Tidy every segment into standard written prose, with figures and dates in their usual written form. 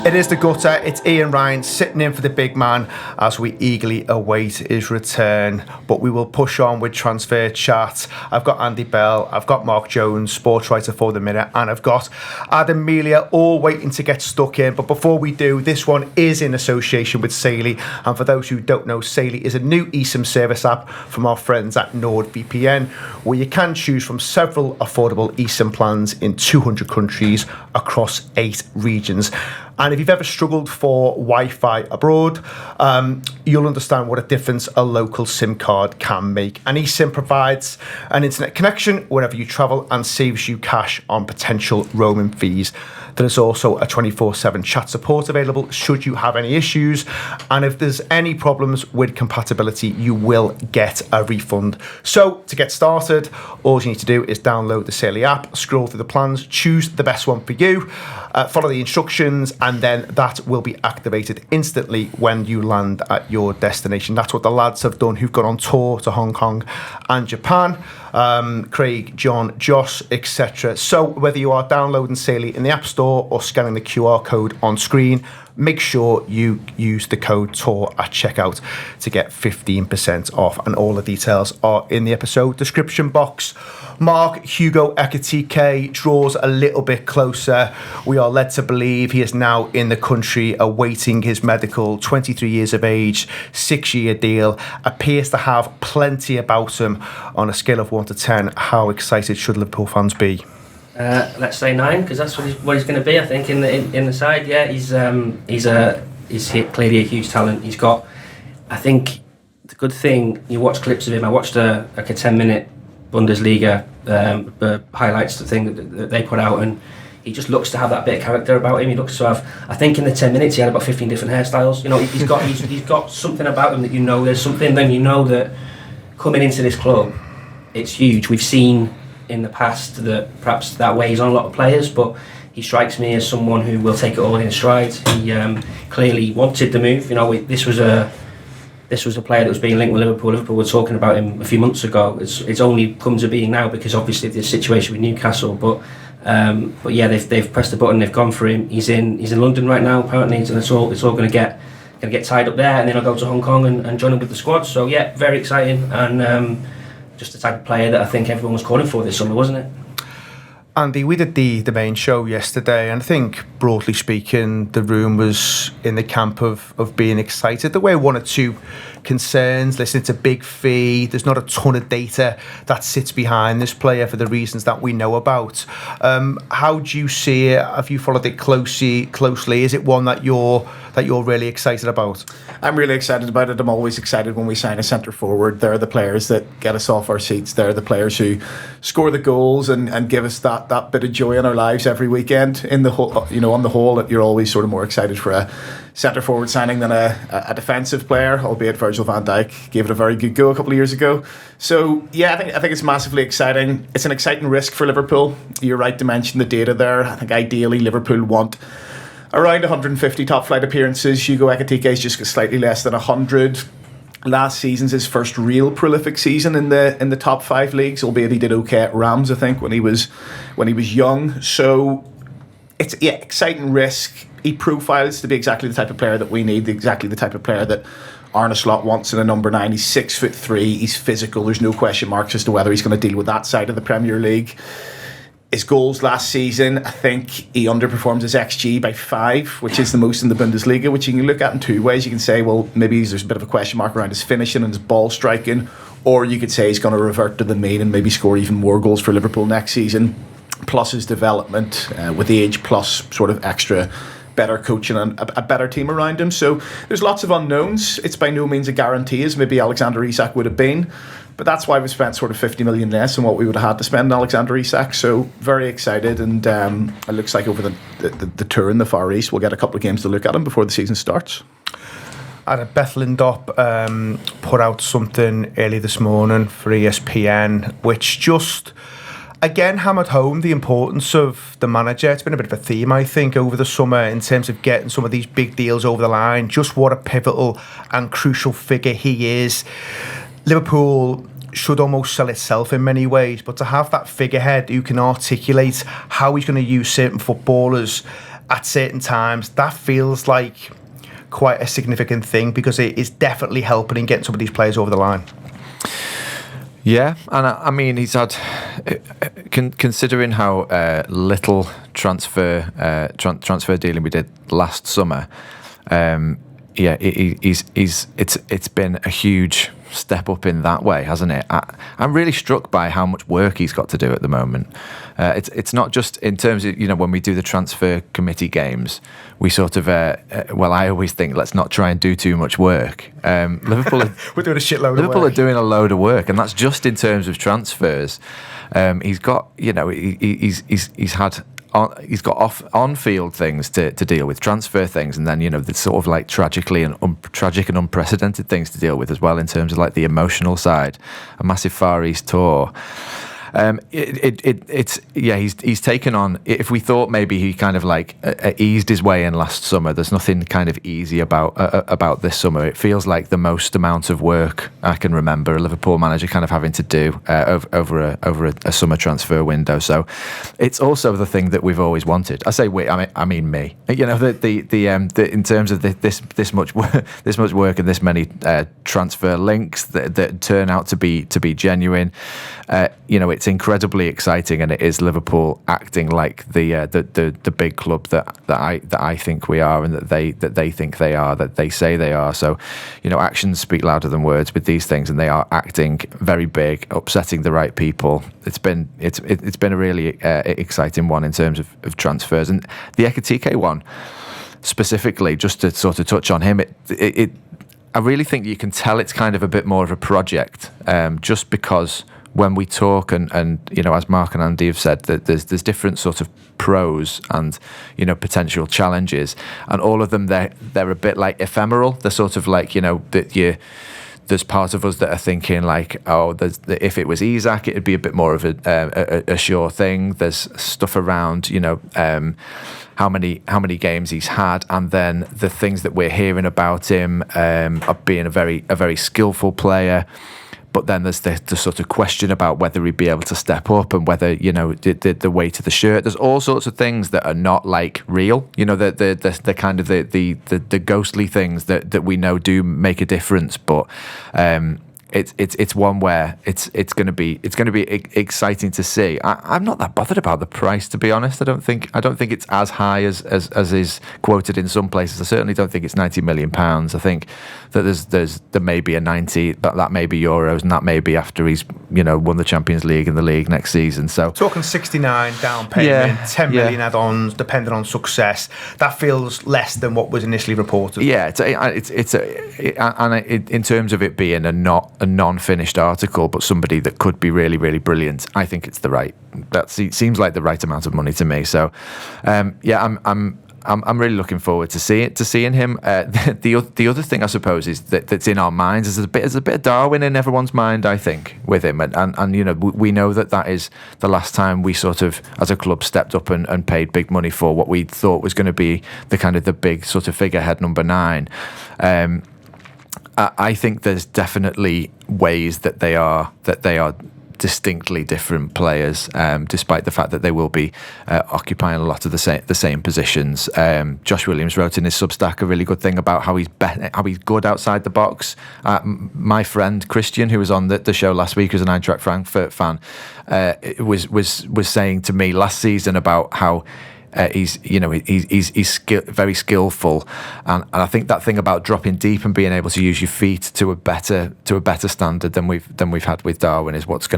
It is the gutter. It's Ian Ryan sitting in for the big man as we eagerly await his return. But we will push on with transfer chat. I've got Andy Bell, I've got Mark Jones, sports writer for The Mirror, and I've got Adam Melia, all waiting to get stuck in. But before we do, this one is in association with Saily. And for those who don't know, Saily is a new eSIM service app from our friends at NordVPN, where you can choose from several affordable eSIM plans in 200 countries across 8 regions. And if you've ever struggled for Wi-Fi abroad, you'll understand what a difference a local SIM card can make. And eSIM provides an internet connection wherever you travel and saves you cash on potential roaming fees. There is also a 24/7 chat support available should you have any issues. And if there's any problems with compatibility, you will get a refund. So to get started, all you need to do is download the Saily app, scroll through the plans, choose the best one for you, follow the instructions, and then that will be activated instantly when you land at your destination. That's what the lads have done who've gone on tour to Hong Kong and Japan. Craig, John, Josh, etc. So whether you are downloading Saily in the App Store or scanning the QR code on screen, make sure you use the code TOUR at checkout to get 15% off, and all the details are in the episode description box. Mark Hugo Ekitike draws a little bit closer. We are led to believe he is now in the country awaiting his medical. 23 years of age, 6-year deal, appears to have plenty about him. On a scale of 1 to 10, how excited should Liverpool fans be? Let's say 9, because that's what he's going to be. I think in the side. Yeah, he's clearly a huge talent. He's got. I think the good thing, you watch clips of him. I watched a 10-minute Bundesliga highlights thing that they put out, and he just looks to have that bit of character about him. He looks to have. I think in the 10 minutes he had about 15 different hairstyles. You know, he's got something about him that you know there's something. Then you know that coming into this club, it's huge. We've seen in the past that perhaps that weighs on a lot of players, but he strikes me as someone who will take it all in stride. He clearly wanted the move. You know, this was a player that was being linked with Liverpool. Liverpool were talking about him a few months ago. It's only come to being now because obviously the situation with Newcastle. But yeah, they've pressed the button. They've gone for him. He's in London right now apparently, and it's all going to get tied up there, and then I'll go to Hong Kong and join him with the squad. So yeah, very exciting, and just the type of player that I think everyone was calling for this summer, wasn't it? Andy, we did the main show yesterday, and I think, broadly speaking, the room was in the camp of being excited. There were one or two concerns. Listen, it's a big fee. There's not a ton of data that sits behind this player for the reasons that we know about. How do you see it? Have you followed it closely? Is it one that you're really excited about? I'm really excited about it. I'm always excited when we sign a centre forward. They're the players that get us off our seats. They're the players who score the goals and give us that bit of joy in our lives every weekend. In the whole, on the whole, you're always sort of more excited for a centre forward signing than a defensive player, albeit Virgil van Dijk gave it a very good go a couple of years ago. So yeah, I think it's massively exciting. It's an exciting risk for Liverpool. You're right to mention the data there. I think ideally Liverpool want around 150 top flight appearances. Hugo Ekitike has just got slightly less than 100. Last season's his first real prolific season in the top 5 leagues, albeit he did okay at Rams, I think, when he was young. So it's exciting risk. He profiles to be exactly the type of player that we need, exactly the type of player that Arne Slot wants in a number 9. He's 6'3", he's physical. There's no question marks as to whether he's going to deal with that side of the Premier League. His goals last season, I think he underperformed his XG by 5, which is the most in the Bundesliga, which you can look at in two ways. You can say, well, maybe there's a bit of a question mark around his finishing and his ball striking, or you could say he's going to revert to the mean and maybe score even more goals for Liverpool next season, plus his development with age, plus sort of extra better coaching and a better team around him. So there's lots of unknowns. It's by no means a guarantee, as maybe Alexander Isak would have been. But that's why we spent sort of 50 million less than what we would have had to spend on Alexander Isak. So very excited, and it looks like over the tour in the Far East we'll get a couple of games to look at him before the season starts. Beth Lindop put out something early this morning for ESPN, which just again hammered home the importance of the manager. It's been a bit of a theme, I think, over the summer in terms of getting some of these big deals over the line, just what a pivotal and crucial figure he is. Liverpool should almost sell itself in many ways, but to have that figurehead who can articulate how he's going to use certain footballers at certain times, that feels like quite a significant thing, because it is definitely helping in getting some of these players over the line. Yeah, and I mean, he's had, considering how little transfer dealing we did last summer. It's been a huge step up in that way, hasn't it? I'm really struck by how much work he's got to do at the moment. It's not just in terms of, when we do the transfer committee games, we sort of, I always think, let's not try and do too much work. Liverpool we're doing a shitload Liverpool of work. are doing a load of work, and that's just in terms of transfers. He's got, he's had. He's got on-field things to deal with, transfer things, and then the sort of like tragic and unprecedented things to deal with as well, in terms of like the emotional side. A massive Far East tour. He's taken on. If we thought maybe he kind of like eased his way in last summer, there's nothing kind of easy about this summer. It feels like the most amount of work I can remember a Liverpool manager kind of having to do over a summer transfer window. So it's also the thing that we've always wanted. I say we, I mean me. The in terms of this much work and this many transfer links that turn out to be genuine. It's incredibly exciting, and it is Liverpool acting like the big club that I think we are, and that they think they are, that they say they are. So, actions speak louder than words with these things, and they are acting very big, upsetting the right people. It's been a really exciting one in terms of transfers, and the Ekitike one specifically, just to sort of touch on him, I really think you can tell it's kind of a bit more of a project, just because when we talk and as Mark and Andy have said, that there's different sort of pros and potential challenges, and all of them they're a bit like ephemeral. They're sort of like there's part of us that are thinking like, if it was Isak, it'd be a bit more of a sure thing. There's stuff around how many games he's had, and then the things that we're hearing about him of being a very skillful player. But then there's the sort of question about whether he'd be able to step up, and whether the weight of the shirt. There's all sorts of things that are not like real. The kind of the ghostly things that we know do make a difference. But it's one where it's going to be exciting to see. I'm not that bothered about the price, to be honest. I don't think it's as high as is quoted in some places. I certainly don't think it's £90 million. I think that there may be a 90, but that may be euros, and that may be after he's won the Champions League and the league next season. So talking 69 down payment, 10 million add-ons, depending on success. That feels less than what was initially reported. Yeah, in terms of it being a non-finished article, but somebody that could be really, really brilliant, I think it's that seems like the right amount of money to me. So, I'm really looking forward to seeing him. The other thing I suppose is that's in our minds is there's a bit of Darwin in everyone's mind, I think, with him, and we know that is the last time we sort of as a club stepped up and paid big money for what we thought was going to be the big sort of figurehead number 9. I think there's definitely ways that they are distinctly different players, despite the fact that they will be occupying a lot of the same positions. Josh Williams wrote in his Substack a really good thing about how he's good outside the box. My friend Christian, who was on the show last week, who's an Eintracht Frankfurt fan, was saying to me last season about how he's very skillful, and I think that thing about dropping deep and being able to use your feet to a better standard than we've had with Darwin is what's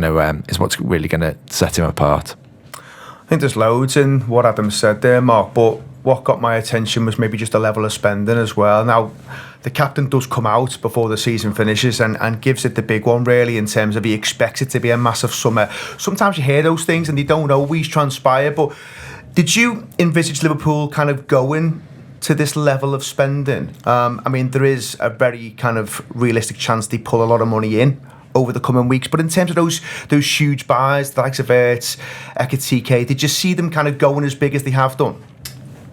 really going to set him apart. I think there's loads in what Adam said there, Mark, but what got my attention was maybe just the level of spending as well. Now, the captain does come out before the season finishes and gives it the big one, really, in terms of he expects it to be a massive summer. Sometimes you hear those things and they don't always transpire, but did you envisage Liverpool kind of going to this level of spending? There is a very kind of realistic chance they pull a lot of money in over the coming weeks, but in terms of those huge buys, the likes of Ertz, Ekitike, did you see them kind of going as big as they have done?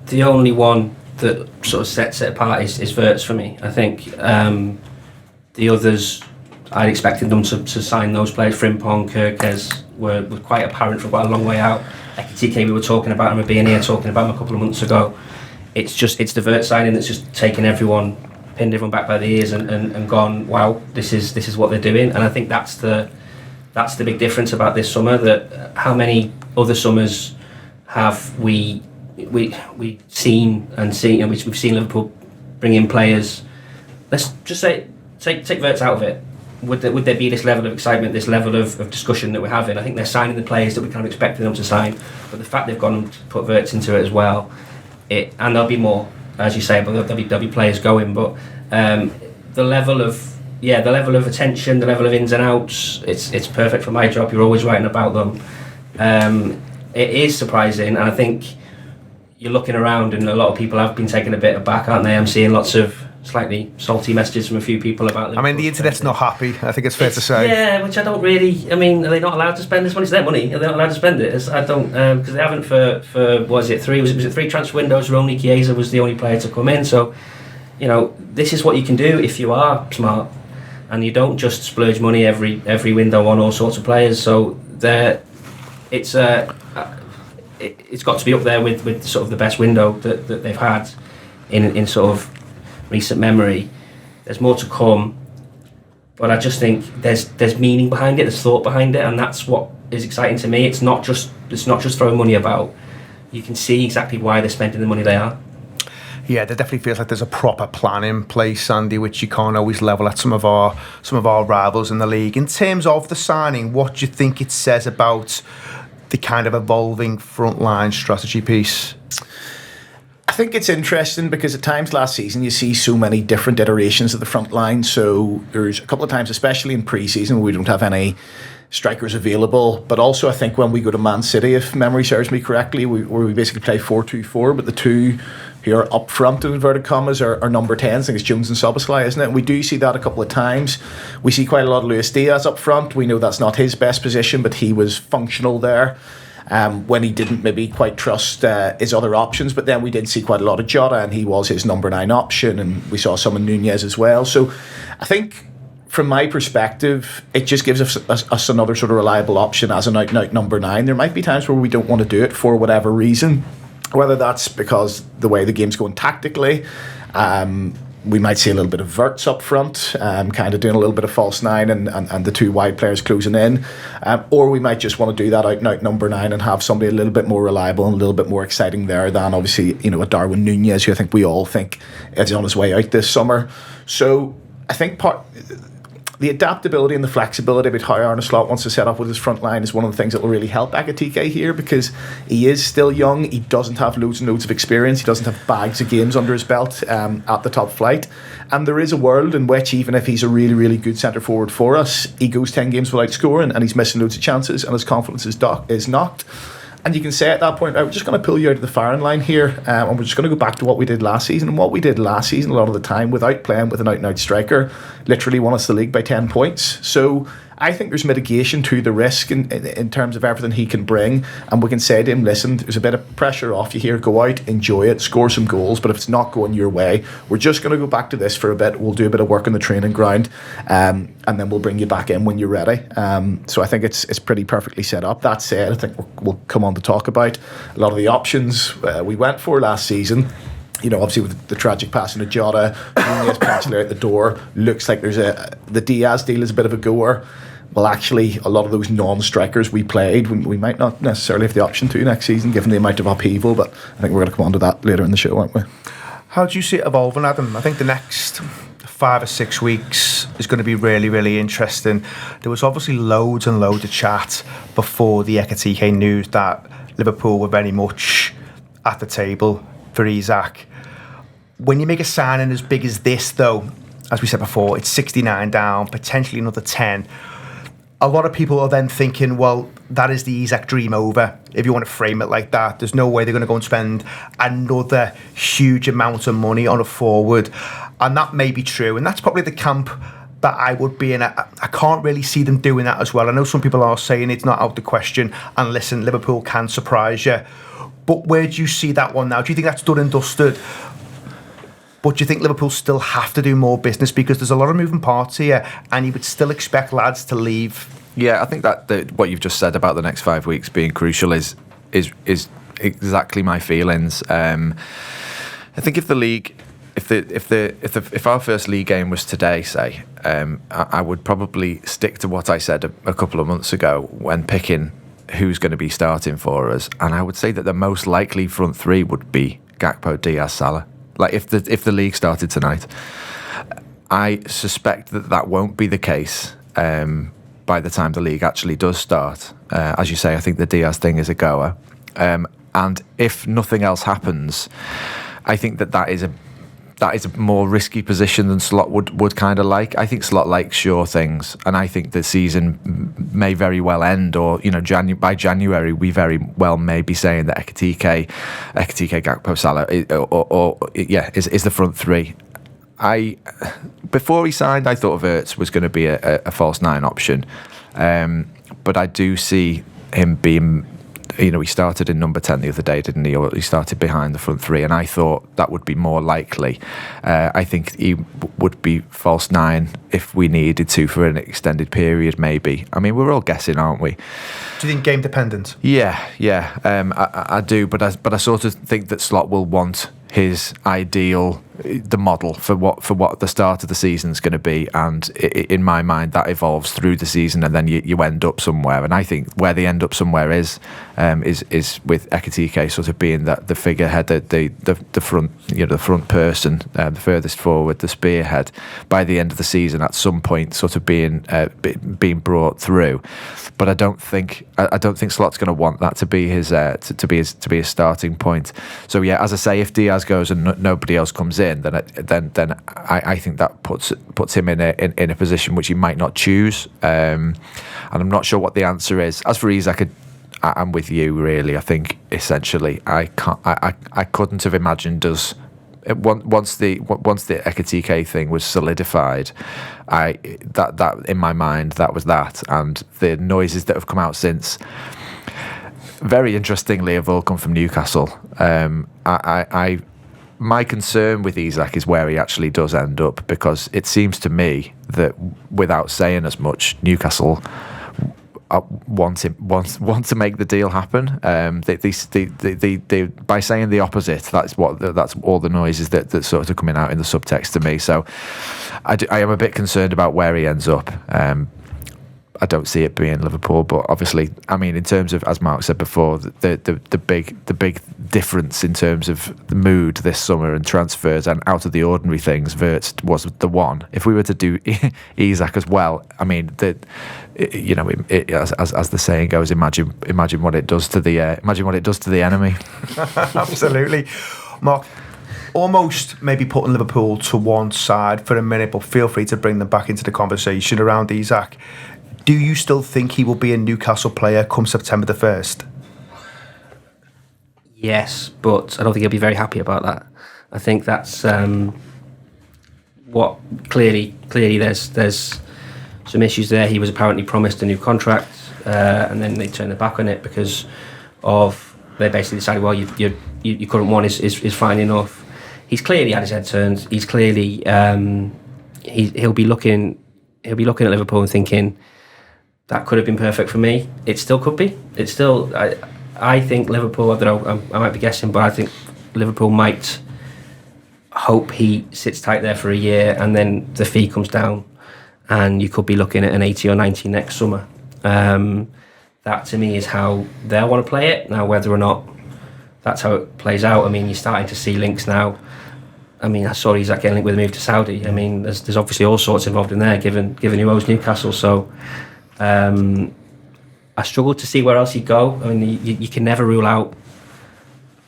The only one that sort of sets it apart is Wirtz for me. I think the others, I'd expected them to sign those players. Frimpong, Kerkez were quite apparent for quite a long way out. Ekitike, we were talking about him, being here talking about him a couple of months ago. It's the Vert signing that's just taken everyone, pinned everyone back by the ears and gone, wow, this is what they're doing. And I think that's the big difference about this summer. That how many other summers have we seen, and we've seen Liverpool bring in players. Let's just say take Verts out of it. Would there be this level of excitement, this level of discussion that we're having? I think they're signing the players that we kind of expected them to sign, but the fact they've gone and put Verts into it as well, and there'll be more, as you say, but there'll be players going. But the level of attention, the level of ins and outs, it's perfect for my job. You're always writing about them. It is surprising, and I think you're looking around, and a lot of people have been taken a bit aback, aren't they? I'm seeing lots of slightly salty messages from a few people about Liverpool. I mean, the internet's not happy, I think it's fair to say. Yeah, which I don't really... I mean, are they not allowed to spend this money? It's their money. Are they not allowed to spend it? I don't... Because they haven't for was it 3 transfer windows? Romney Chiesa was the only player to come in. So, this is what you can do if you are smart, and you don't just splurge money every window on all sorts of players. So it's got to be up there with sort of the best window that they've had in sort of recent memory. There's more to come, but I just think there's meaning behind it, there's thought behind it, and that's what is exciting to me. It's not just throwing money about. You can see exactly why they're spending the money they are. Yeah, there definitely feels like there's a proper plan in place, Andy, which you can't always level at some of our rivals in the league. In terms of the signing, what do you think it says about the kind of evolving frontline strategy piece? I think it's interesting because at times last season you see so many different iterations of the front line. So there's a couple of times, especially in pre-season, we don't have any strikers available. But also I think when we go to Man City, if memory serves me correctly, we basically play 4-2-4, but the two who are up front, in inverted commas, are number 10s. I think it's Jones and Szoboszlai, isn't it? And we do see that a couple of times. We see quite a lot of Luis Diaz up front. We know that's not his best position, but he was functional there. When he didn't maybe quite trust his other options, but then we did see quite a lot of Jota, and he was his number 9 option, and we saw some of Nunez as well. So I think from my perspective, it just gives us another sort of reliable option as an out-and-out number 9. There might be times where we don't want to do it for whatever reason, whether that's because the way the game's going tactically. We might see a little bit of Verts up front, kind of doing a little bit of false 9 and the 2 wide players closing in. Or we might just want to do that out-and-out number 9 and have somebody a little bit more reliable and a little bit more exciting there than obviously, a Darwin Nunez, who I think we all think is on his way out this summer. So I think the adaptability and the flexibility about how Arne Slot wants to set up with his front line is one of the things that will really help Ekitike here, because he is still young. He doesn't have loads and loads of experience. He doesn't have bags of games under his belt at the top flight. And there is a world in which, even if he's a really, really good centre forward for us, he goes 10 games without scoring and he's missing loads of chances and his confidence is knocked. And you can say at that point, we're just going to pull you out of the firing line here, and we're just going to go back to what we did last season. And what we did last season, a lot of the time, without playing with an out-and-out striker, literally won us the league by 10 points. So I think there's mitigation to the risk in terms of everything he can bring. And we can say to him, listen, there's a bit of pressure off you here. Go out, enjoy it, score some goals. But if it's not going your way, we're just going to go back to this for a bit. We'll do a bit of work on the training ground, and then we'll bring you back in when you're ready. So I think it's pretty perfectly set up. That said, I think we'll come on to talk about a lot of the options we went for last season. Obviously with the tragic passing of Jota, Nunez potentially out the door. Looks like the Diaz deal is a bit of a goer. Well, actually, a lot of those non-strikers we played, we might not necessarily have the option to next season, given the amount of upheaval, but I think we're going to come on to that later in the show, aren't we? How do you see it evolving, Adam? I think the next 5 or 6 weeks is going to be really, really interesting. There was obviously loads and loads of chat before the Ekitike news that Liverpool were very much at the table for Isak. When you make a signing as big as this, though, as we said before, it's 69 down, potentially another 10. A lot of people are then thinking, well, that is the Isak dream over, if you want to frame it like that. There's no way they're going to go and spend another huge amount of money on a forward. And that may be true. And that's probably the camp that I would be in. I can't really see them doing that as well. I know some people are saying it's not out the question. And listen, Liverpool can surprise you. But where do you see that one now? Do you think that's done and dusted? But do you think Liverpool still have to do more business? Because there's a lot of moving parts here, and you would still expect lads to leave. Yeah, I think that what you've just said about the next 5 weeks being crucial is is exactly my feelings. I think if the league, if our first league game was today, say, I would probably stick to what I said a couple of months ago when picking who's going to be starting for us, and I would say that the most likely front three would be Gakpo, Diaz, Salah. Like if the league started tonight, I suspect that won't be the case by the time the league actually does start. As you say, I think the Diaz thing is a goer, and if nothing else happens, I think that is a more risky position than Slot would kind of like. I think Slot likes sure things, and I think the season may very well end, or by January we very well may be saying that Ekitike, Gakpo, Salah, is the front three. Before he signed, I thought Wirtz was going to be a false nine option, but I do see him being. He started in number 10 the other day, didn't he? Or he started behind the front three, and I thought that would be more likely. I think he would be false nine if we needed to for an extended period, maybe. I mean, we're all guessing, aren't we? Do you think game dependent? Yeah. I do, but I sort of think that Slot will want his ideal, the model for what the start of the season is going to be, and in my mind that evolves through the season, and then you end up somewhere. And I think where they end up somewhere is with Ekitike sort of being the figurehead, the front, the front person, the furthest forward, the spearhead by the end of the season at some point, sort of being brought through. But I don't think Slot's going to want that to be his to be his starting point. So yeah, as I say, if Diaz goes and nobody else comes in, then I think that puts him in a position which he might not choose. And I'm not sure what the answer is. As for Isak, I'm with you really. I think essentially I couldn't have imagined us. Once the Ekitike thing was solidified, that in my mind that was that, and the noises that have come out since, very interestingly, have all come from Newcastle. My concern with Isak is where he actually does end up, because it seems to me that without saying as much, Newcastle want to make the deal happen. They by saying the opposite, that's all the noises that sort of coming out in the subtext to me. So I am a bit concerned about where he ends up. I don't see it being Liverpool, but obviously, I mean, in terms of, as Mark said before, the big difference in terms of the mood this summer and transfers and out of the ordinary things, Wirtz was the one. If we were to do Isak as well, I mean, as the saying goes, imagine what it does to the enemy. Absolutely, Mark. Almost maybe putting Liverpool to one side for a minute, but feel free to bring them back into the conversation around Isak. Do you still think he will be a Newcastle player come September the 1st? Yes, but I don't think he'll be very happy about that. I think that's what clearly there's some issues there. He was apparently promised a new contract, and then they turned their back on it because they basically decided, well, your current one is fine enough. He's clearly had his head turned. He's clearly he'll be looking at Liverpool and thinking, that could have been perfect for me. It still could be. It's still. I think Liverpool. I don't know. I might be guessing, but I think Liverpool might hope he sits tight there for a year, and then the fee comes down, and you could be looking at an 80 or 90 next summer. That to me is how they'll want to play it. Now, whether or not that's how it plays out, I mean, you're starting to see links now. I mean, I saw Isak getting linked with a move to Saudi. I mean, there's obviously all sorts involved in there, given who owes Newcastle. So. I struggle to see where else he'd go. I mean, you can never rule out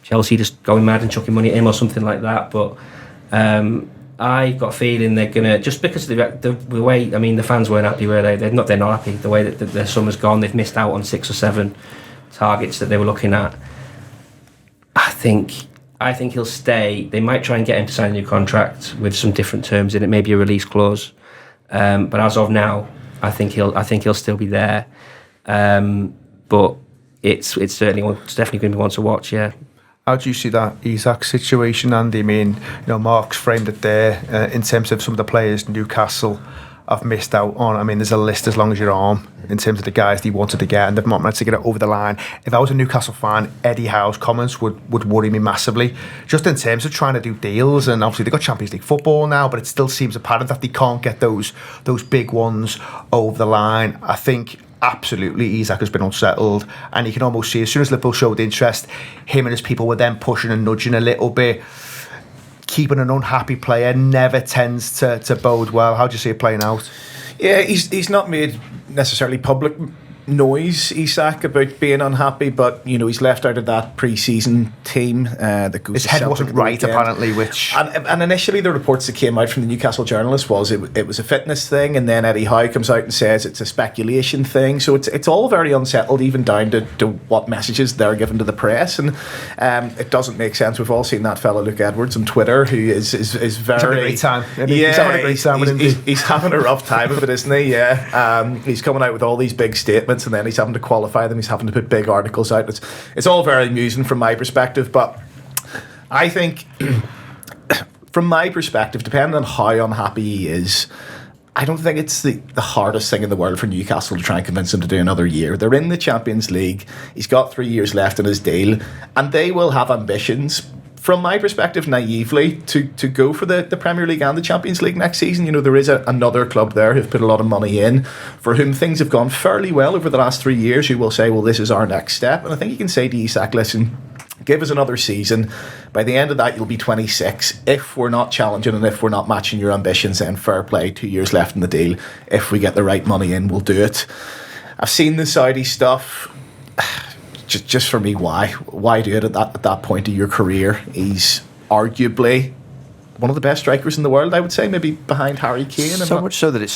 Chelsea just going mad and chucking money at him or something like that. But I got a feeling they're gonna, just because of the way. I mean, the fans weren't happy, were they? They're not happy the way that their summer's gone. They've missed out on 6 or 7 targets that they were looking at. I think he'll stay. They might try and get him to sign a new contract with some different terms in it, maybe a release clause. But as of now, I think he'll still be there, but it's definitely going to be one to watch. Yeah. How do you see that Isak situation, Andy? I mean, Mark's framed it there in terms of some of the players Newcastle have missed out on. I mean, there's a list as long as your arm in terms of the guys they wanted to get and they've not managed to get it over the line. If I was a Newcastle fan, Eddie Howe's comments would worry me massively, just in terms of trying to do deals. And obviously they've got Champions League football now, but it still seems apparent that they can't get those big ones over the line. I think absolutely Isak has been unsettled, and you can almost see as soon as Liverpool showed interest, him and his people were then pushing and nudging a little bit. Keeping an unhappy player never tends to bode well. How do you see it playing out? Yeah, he's not made necessarily public noise, Isak, about being unhappy, but he's left out of that pre-season team that goes. His head wasn't right, apparently. And initially the reports that came out from the Newcastle journalist was it was a fitness thing, and then Eddie Howe comes out and says it's a speculation thing. So it's all very unsettled, even down to what messages they're given to the press, and it doesn't make sense. We've all seen that fellow Luke Edwards on Twitter, who is very. He's having a great time. He's having a great time. He's having a rough time of it, isn't he? Yeah. He's coming out with all these big statements, and then he's having to qualify them. He's having to put big articles out. It's all very amusing from my perspective, but I think from my perspective, depending on how unhappy he is, I don't think it's the hardest thing in the world for Newcastle to try and convince him to do another year. They're in the Champions League. He's got 3 years left in his deal, and they will have ambitions, from my perspective, naively, to go for the Premier League and the Champions League next season. There is another club there who've put a lot of money in, for whom things have gone fairly well over the last 3 years, who will say, well, this is our next step. And I think you can say to Isak, listen, give us another season. By the end of that, you'll be 26. If we're not challenging and if we're not matching your ambitions, then fair play, 2 years left in the deal. If we get the right money in, we'll do it. I've seen the Saudi stuff. Just for me, why do it at that point of your career? He's arguably one of the best strikers in the world, I would say, maybe behind Harry Kane. So much so that it's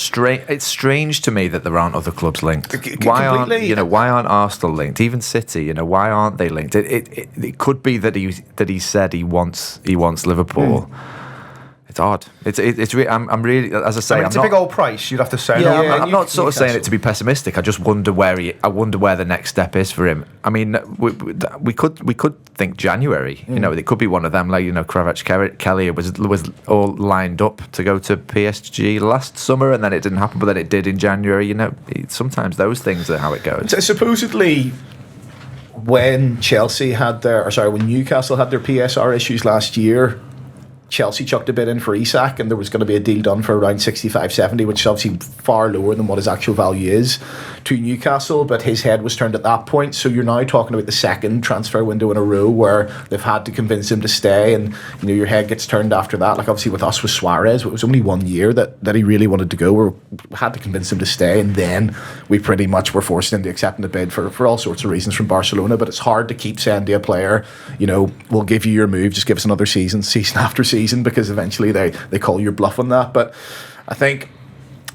strange to me that there aren't other clubs linked. Why aren't Arsenal linked? Even City, why aren't they linked? It could be that he said he wants Liverpool. It's odd. I'm really, as I say, it's a big old price. You'd have to say. Yeah, I'm not sort of saying it to be pessimistic. I just wonder where the next step is for him. I mean, we could think January. It could be one of them. Like Kvaratskhelia was all lined up to go to PSG last summer, and then it didn't happen. But then it did in January. Sometimes those things are how it goes. So supposedly, when Newcastle had their PSR issues last year, Chelsea chucked a bid in for Isak, and there was going to be a deal done for around 65-70, which is obviously far lower than what his actual value is to Newcastle, but his head was turned at that point. So you're now talking about the second transfer window in a row where they've had to convince him to stay, and your head gets turned after that. Like obviously with us with Suarez, it was only 1 year that he really wanted to go. We had to convince him to stay, and then we pretty much were forced into accepting a bid for all sorts of reasons from Barcelona. But it's hard to keep saying to a player, we'll give you your move, just give us another season after season, because eventually they call your bluff on that. But I think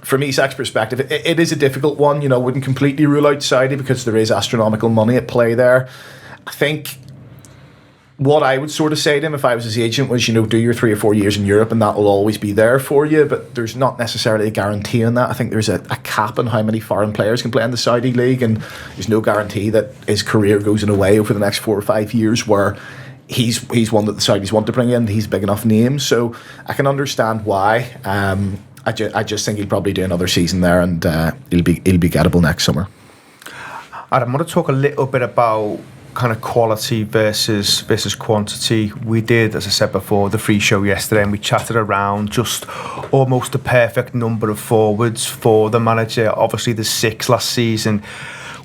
from Isak's perspective, it is a difficult one. Wouldn't completely rule out Saudi because there is astronomical money at play there. I think what I would sort of say to him if I was his agent was, do your 3 or 4 years in Europe and that will always be there for you. But there's not necessarily a guarantee on that. I think there's a cap on how many foreign players can play in the Saudi league, and there's no guarantee that his career goes in a way over the next 4 or 5 years where he's one that the Saudis want to bring in. He's a big enough name, so I can understand why. I just think he'll probably do another season there, and he'll be gettable next summer. Adam, I want to talk a little bit about kind of quality versus quantity. We did, as I said before, the free show yesterday, and we chatted around just almost the perfect number of forwards for the manager. Obviously, there's 6 last season.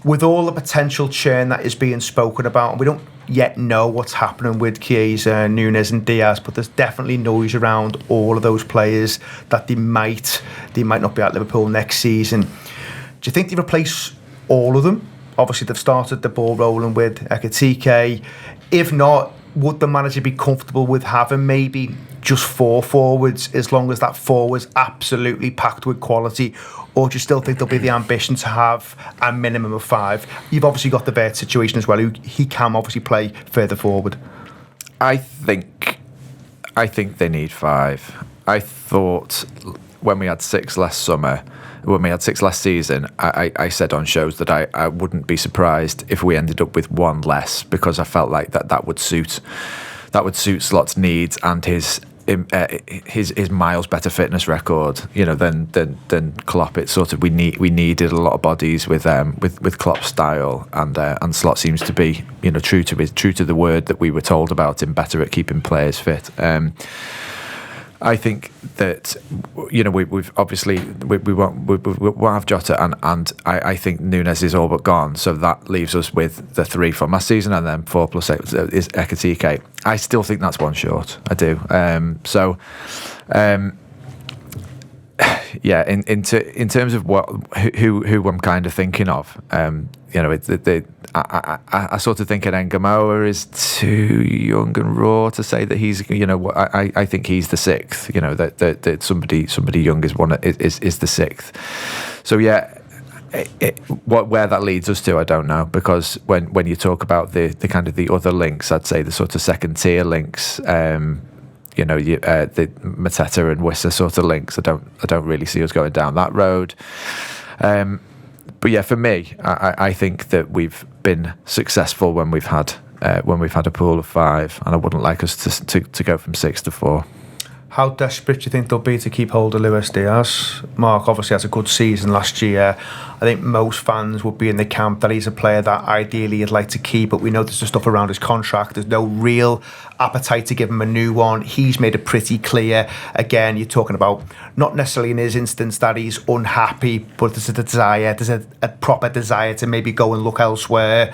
With all the potential churn that is being spoken about, and we don't yet know what's happening with Chiesa, Nunes and Diaz, but there's definitely noise around all of those players that they might not be at Liverpool next season. Do you think they replace all of them? Obviously, they've started the ball rolling with Ekitike. If not, would the manager be comfortable with having maybe just 4 forwards, as long as that forward's absolutely packed with quality? Or do you still think there'll be the ambition to have a minimum of 5? You've obviously got the Vert situation as well. He can obviously play further forward. I think they need 5. I thought when we had 6 last season, I said on shows that I wouldn't be surprised if we ended up with 1 less, because I felt like that would suit Slot's needs and his his miles better fitness record, than Klopp. It's sort of we needed a lot of bodies with Klopp's style, and Slot seems to be true to the word that we were told about him, better at keeping players fit. I think that we've obviously we won't have Jota, and I think Nunes is all but gone, so that leaves us with the 3 from last season, and then 4 + 8 is Ekitike. I still think that's one short. I do. Yeah. In terms of who I'm kind of thinking of, I sort of think Eden Gamoa is too young and raw to say that he's. I think he's the 6th. That somebody young is the 6th. So yeah. Where that leads us to, I don't know, because when you talk about the kind of the other links, I'd say the sort of second tier links, the Mateta and Wissa sort of links, I don't really see us going down that road. But yeah, for me, I think that we've been successful when we've had a pool of 5, and I wouldn't like us to go from 6 to 4. How desperate do you think they'll be to keep hold of Luis Diaz? Mark obviously has a good season last year. I think most fans would be in the camp that he's a player that ideally you'd like to keep, but we know there's the stuff around his contract. There's no real appetite to give him a new one. He's made it pretty clear. Again, you're talking about not necessarily in his instance that he's unhappy, but there's a proper desire to maybe go and look elsewhere.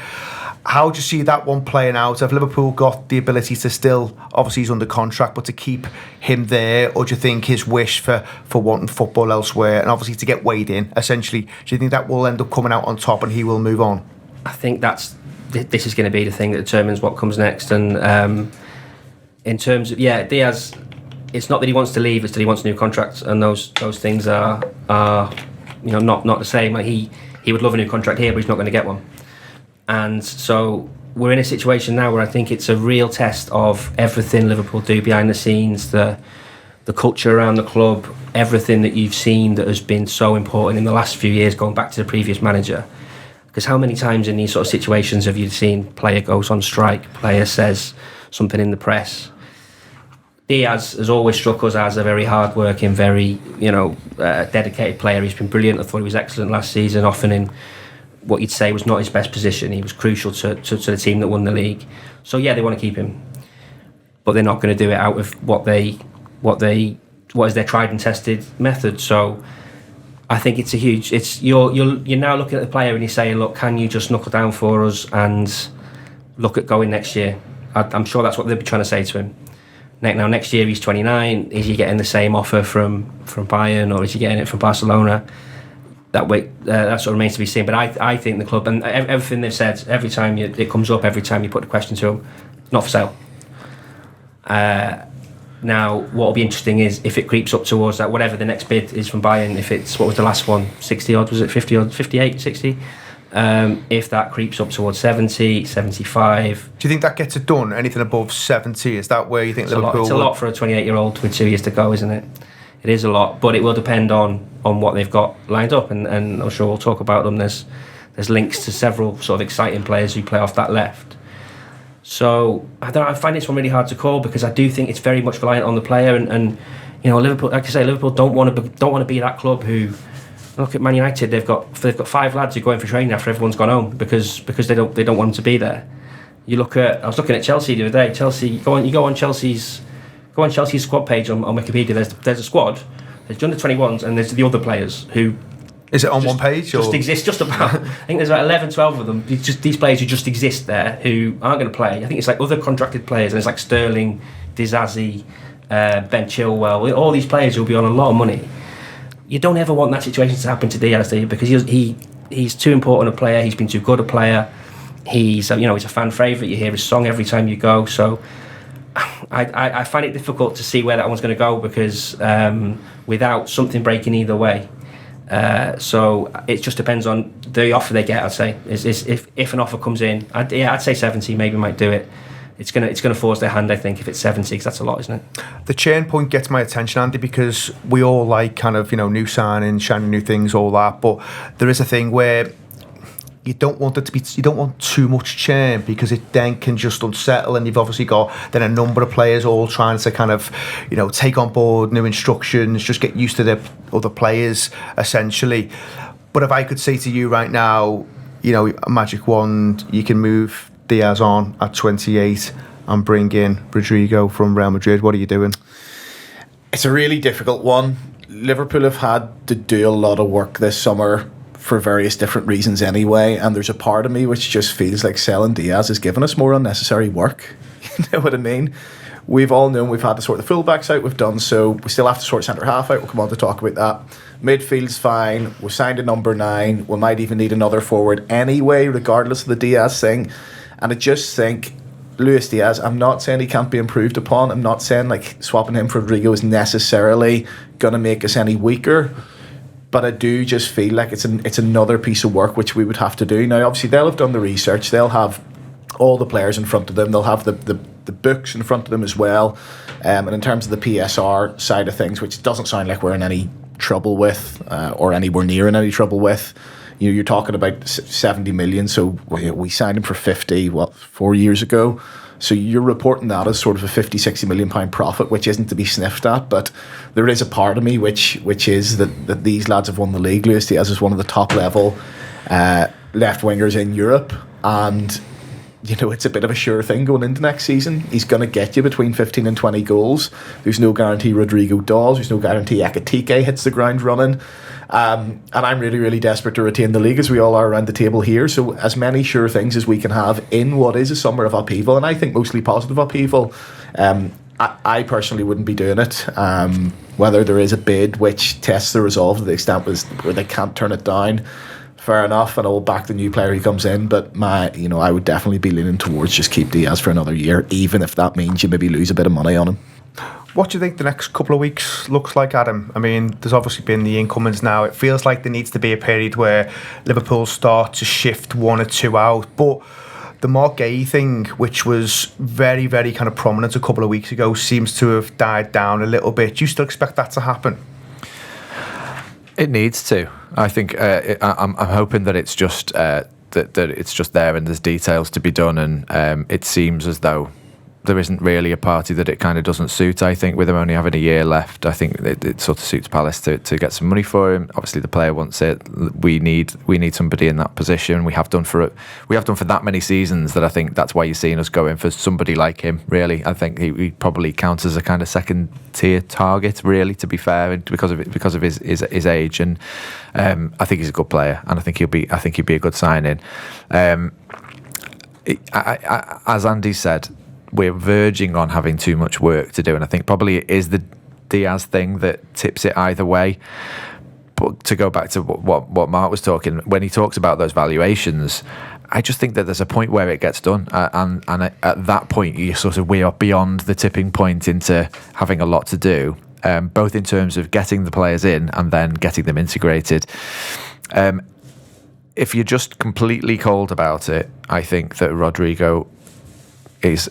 How do you see that one playing out? Have Liverpool got the ability to still, obviously he's under contract, but to keep him there? Or do you think his wish for wanting football elsewhere and obviously to get weighed in, essentially, do you think that will end up coming out on top and he will move on? I think this is going to be the thing that determines what comes next. And in terms of, Diaz, it's not that he wants to leave, it's that he wants a new contract, and those things are not the same. Like he would love a new contract here, but he's not going to get one. And so we're in a situation now where I think it's a real test of everything Liverpool do behind the scenes, the culture around the club, everything that you've seen that has been so important in the last few years, going back to the previous manager. Because how many times in these sort of situations have you seen player goes on strike, player says something in the press? Diaz has always struck us as a very hard-working, very dedicated player. He's been brilliant. I thought he was excellent last season, often in what you'd say was not his best position. He was crucial to the team that won the league. So yeah, they want to keep him, but they're not going to do it out of what is their tried and tested method. So I think it's you're now looking at the player and you're saying, look, can you just knuckle down for us and look at going next year? I'm sure that's what they'll be trying to say to him. Now next year he's 29. Is he getting the same offer from Bayern, or is he getting it from Barcelona? That sort of remains to be seen. But I think the club, and everything they've said, every time it comes up, every time you put the question to them, not for sale. Now, what will be interesting is if it creeps up towards that, whatever the next bid is from Bayern, if it's, what was the last one, 60 odd, was it 50 odd, 58, 60? If that creeps up towards 70, 75. Do you think that gets it done? Anything above 70? Is that where you think Liverpool... It's a lot for a 28-year-old with 2 years to go, isn't it? It is a lot, but it will depend on what they've got lined up, and I'm sure we'll talk about them. There's links to several sort of exciting players who play off that left. So I find this one really hard to call, because I do think it's very much reliant on the player, and Liverpool, like I say, Liverpool don't want to be that club who, look at Man United, they've got 5 lads who go in for training after everyone's gone home because they don't want them to be there. I was looking at Chelsea the other day. You go on Chelsea's squad page on Wikipedia. There's a squad. There's the under-21s and there's the other players who... Is it on one page? Just exist, just about. I think there's about 11, 12 of them. It's just these players who just exist there, who aren't going to play. I think it's like other contracted players, and it's like Sterling, Disasi, Ben Chilwell, all these players who will be on a lot of money. You don't ever want that situation to happen to Diaz, do you? Because he's too important a player. He's been too good a player. He's a fan favourite. You hear his song every time you go. So I find it difficult to see where that one's going to go, because without something breaking either way. So it just depends on the offer they get. I'd say if an offer comes in, I'd say 70 maybe might do it. It's gonna force their hand, I think, if it's 70, because that's a lot, isn't it? The churn point gets my attention, Andy, because we all like kind of new signings, shiny new things, all that. But there is a thing where you don't want it to be, you don't want too much churn, because it then can just unsettle, and you've obviously got then a number of players all trying to kind of, you know, take on board new instructions, just get used to the other players essentially. But if I could say to you right now, you know, a magic wand, you can move Diaz on at 28 and bring in Rodrigo from Real Madrid, what are you doing? It's a really difficult one. Liverpool have had to do a lot of work this summer for various different reasons anyway, and there's a part of me which just feels like selling Diaz has given us more unnecessary work. You know what I mean? We've all known we've had to sort the fullbacks out, we've done so. We still have to sort centre half out, we'll come on to talk about that. Midfield's fine, we've signed a number 9, we might even need another forward anyway, regardless of the Diaz thing. And I just think Luis Diaz, I'm not saying he can't be improved upon. I'm not saying like swapping him for Rodrigo is necessarily going to make us any weaker. But I do just feel like it's another piece of work which we would have to do. Now, obviously, they'll have done the research. They'll have all the players in front of them. They'll have the books in front of them as well. And in terms of the PSR side of things, which doesn't sound like we're in any trouble with or anywhere near in any trouble with, you know, you're talking about 70 million, so we signed him for 50, 4 years ago. So you're reporting that as sort of a 50, 60 million pound profit, which isn't to be sniffed at. But there is a part of me which is that these lads have won the league. Luis Diaz is one of the top level left wingers in Europe, and you know, it's a bit of a sure thing going into next season. He's going to get you between 15 and 20 goals. There's no guarantee Rodrigo does. There's no guarantee Ekitike hits the ground running. And I'm really, really desperate to retain the league, as we all are around the table here. So as many sure things as we can have in what is a summer of upheaval, and I think mostly positive upheaval, I personally wouldn't be doing it. Whether there is a bid which tests the resolve to the extent where they can't turn it down, fair enough, and I'll back the new player who comes in. But I would definitely be leaning towards just keep Diaz for another year, even if that means you maybe lose a bit of money on him. What do you think the next couple of weeks looks like, Adam? I mean, there's obviously been the incomings now. It feels like there needs to be a period where Liverpool start to shift one or two out. But the Mark Gay thing, which was very, very kind of prominent a couple of weeks ago, seems to have died down a little bit. Do you still expect that to happen? It needs to. I think I'm hoping that it's just that it's just there and there's details to be done, and it seems as though there isn't really a party that it kind of doesn't suit. I think with him only having a year left, I think it sort of suits Palace to get some money for him. Obviously, the player wants it. We need somebody in that position. We have done for that many seasons that I think that's why you're seeing us going for somebody like him. Really, I think he probably counts as a kind of second tier target. Really, to be fair, because of his age, and I think he's a good player, and I think he'll be a good signing. As Andy said, we're verging on having too much work to do, and I think probably it is the Diaz thing that tips it either way. But to go back to what Mark was talking, when he talks about those valuations, I just think that there's a point where it gets done, and at that point we are beyond the tipping point into having a lot to do, both in terms of getting the players in and then getting them integrated. If you're just completely cold about it, I think that Rodrigo is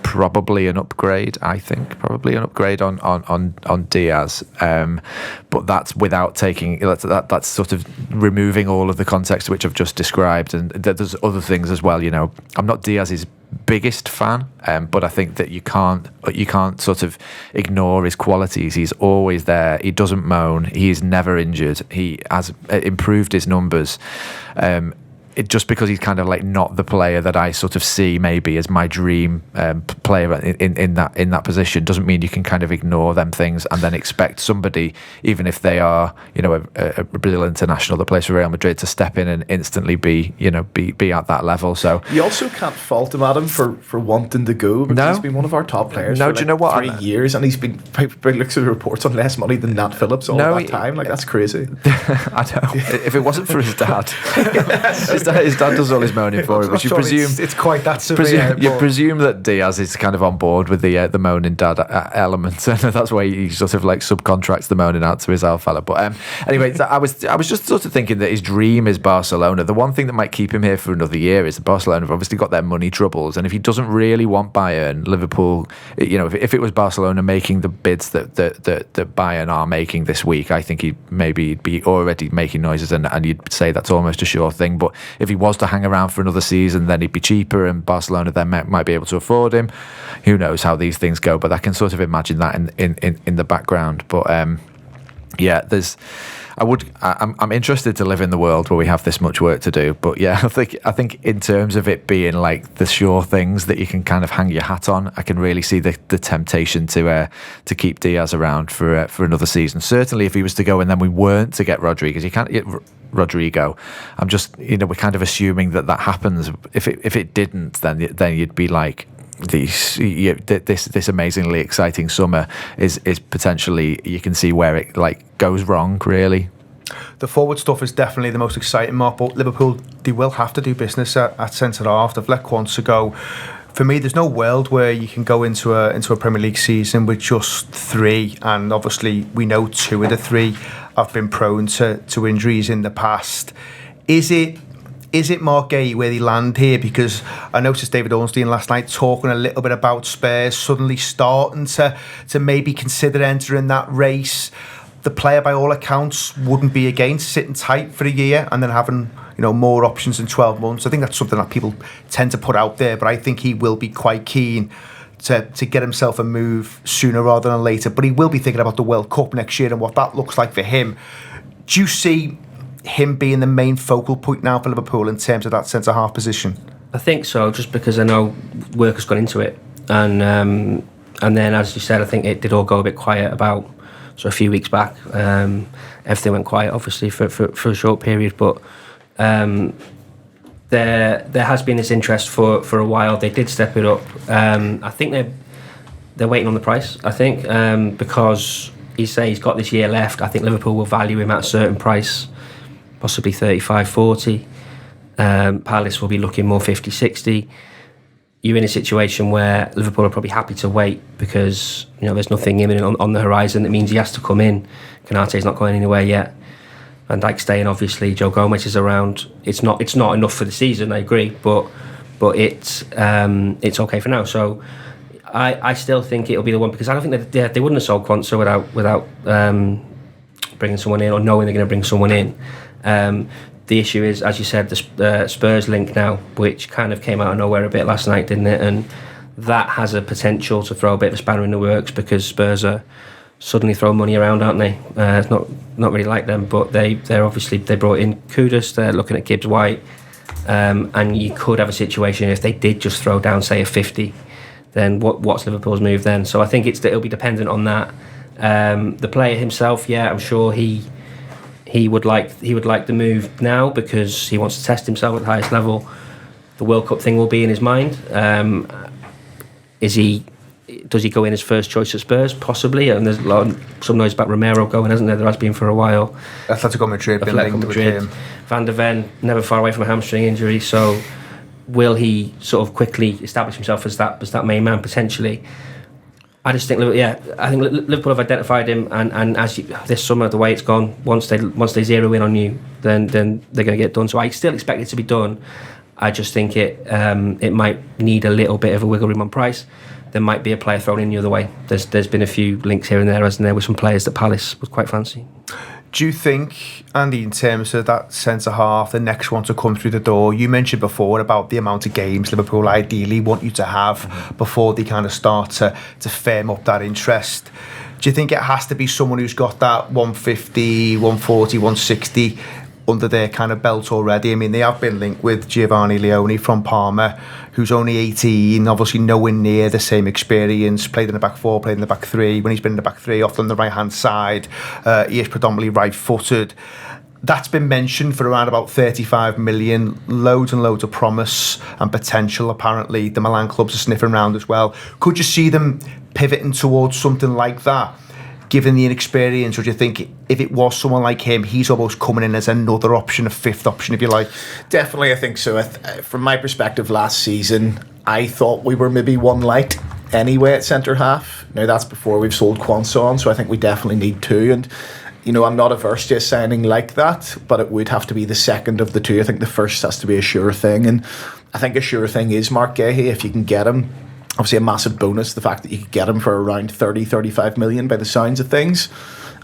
probably an upgrade. I think probably an upgrade on Diaz, but that's without taking that's sort of removing all of the context which I've just described, and there's other things as well. You know, I'm not Diaz's biggest fan, but I think that you can't sort of ignore his qualities. He's always there. He doesn't moan. He's never injured. He has improved his numbers. Just because he's kind of like not the player that I sort of see maybe as my dream player in that position doesn't mean you can kind of ignore them things and then expect somebody, even if they are, you know, a Brazil international that plays for Real Madrid, to step in and instantly be at that level. So you also can't fault him, Adam, for wanting to go, because he's been one of our top players for do you know what? 3 years, and he's been, by looks at the reports, on less money than Nat Phillips all that time. Like, that's crazy. I know. If it wasn't for his dad. His dad does all his moaning for him, which you presume it's quite that severe. You presume that Diaz is kind of on board with the moaning dad element, and that's why he sort of like subcontracts the moaning out to his old fella. But anyway, I was just sort of thinking that his dream is Barcelona. The one thing that might keep him here for another year is that Barcelona have obviously got their money troubles, and if he doesn't really want Bayern, Liverpool, you know, if it was Barcelona making the bids that Bayern are making this week, I think he'd be already making noises, and you'd say that's almost a sure thing. But if he was to hang around for another season, then he'd be cheaper, and Barcelona then might be able to afford him. Who knows how these things go? But I can sort of imagine that in the background. But yeah, I'm interested to live in the world where we have this much work to do. But yeah, I think in terms of it being like the sure things that you can kind of hang your hat on, I can really see the temptation to keep Diaz around for another season. Certainly, if he was to go and then we weren't to get Rodriguez, you can't get Rodrigo. I'm just, we're kind of assuming that happens. If it didn't, then you'd be like, this amazingly exciting summer is potentially, you can see where it like goes wrong really. The forward stuff is definitely the most exciting, Mark, but Liverpool, they will have to do business at centre half. They've let Quansah go. For me, there's no world where you can go into a Premier League season with just 3, and obviously we know 2 of the 3 have been prone to injuries in the past. Is it Mark Gay where they land here? Because I noticed David Ornstein last night talking a little bit about Spurs suddenly starting to maybe consider entering that race. The player, by all accounts, wouldn't be against sitting tight for a year and then having more options in 12 months. I think that's something that people tend to put out there, but I think he will be quite keen to get himself a move sooner rather than later. But he will be thinking about the World Cup next year and what that looks like for him. Do you see him being the main focal point now for Liverpool in terms of that centre-half position? I think so, just because I know work has gone into it. And then, as you said, I think it did all go a bit quiet about a few weeks back. Everything went quiet, obviously, for a short period. But there has been this interest for a while. They did step it up. I think they're waiting on the price, I think, because he's got this year left. I think Liverpool will value him at a certain price, possibly 35, 40. Palace will be looking more 50, 60. You're in a situation where Liverpool are probably happy to wait because there's nothing imminent on the horizon. That means he has to come in. Konate's not going anywhere yet. Van Dijk's staying, obviously. Joe Gomez is around. It's not enough for the season, I agree, but it's okay for now. So I still think it'll be the one, because I don't think that they wouldn't have sold Quansah without bringing someone in, or knowing they're going to bring someone in. The issue is, as you said, the Spurs link now, which kind of came out of nowhere a bit last night, didn't it? And that has a potential to throw a bit of a spanner in the works, because Spurs are suddenly throwing money around, aren't they? It's not really like them, but they're obviously, they brought in Kudus, they're looking at Gibbs White, and you could have a situation if they did just throw down, say, a 50, then what's Liverpool's move then? So I think it'll be dependent on that. The player himself, yeah, I'm sure he would like the move now because he wants to test himself at the highest level. The World Cup thing will be in his mind. Does he go in as first choice at Spurs? Possibly. And there's some noise about Romero going, hasn't there? There has been for a while. Atletico Madrid been linked with him. Van der Ven, never far away from a hamstring injury. So will he sort of quickly establish himself as that main man potentially? I just think, I think Liverpool have identified him, and this summer, the way it's gone, once they zero in on you, then they're going to get it done. So I still expect it to be done. I just think it might need a little bit of a wiggle room on price. There might be a player thrown in the other way. There's been a few links here and there, hasn't there, with some players that Palace was quite fancy. Do you think, Andy, in terms of that centre half, the next one to come through the door, you mentioned before about the amount of games Liverpool ideally want you to have before they kind of start to firm up that interest. Do you think it has to be someone who's got that 150, 140, 160 under their kind of belt already? I mean, they have been linked with Giovanni Leone from Parma, who's only 18, obviously nowhere near the same experience, played in the back 4, played in the back 3. When he's been in the back 3, often the right-hand side, he is predominantly right-footed. That's been mentioned for around about 35 million, loads and loads of promise and potential. Apparently, the Milan clubs are sniffing around as well. Could you see them pivoting towards something like that, given the inexperience, or do you think if it was someone like him, he's almost coming in as another option, a fifth option, if you like? Definitely, I think so. From my perspective, last season, I thought we were maybe one light anyway at centre-half. Now, that's before we've sold Quansah on, so I think we definitely need 2. And, I'm not averse to a signing like that, but it would have to be the second of the 2. I think the first has to be a sure thing. And I think a sure thing is Marc Guéhi, if you can get him. Obviously a massive bonus, the fact that you could get him for around 30, 35 million by the sounds of things.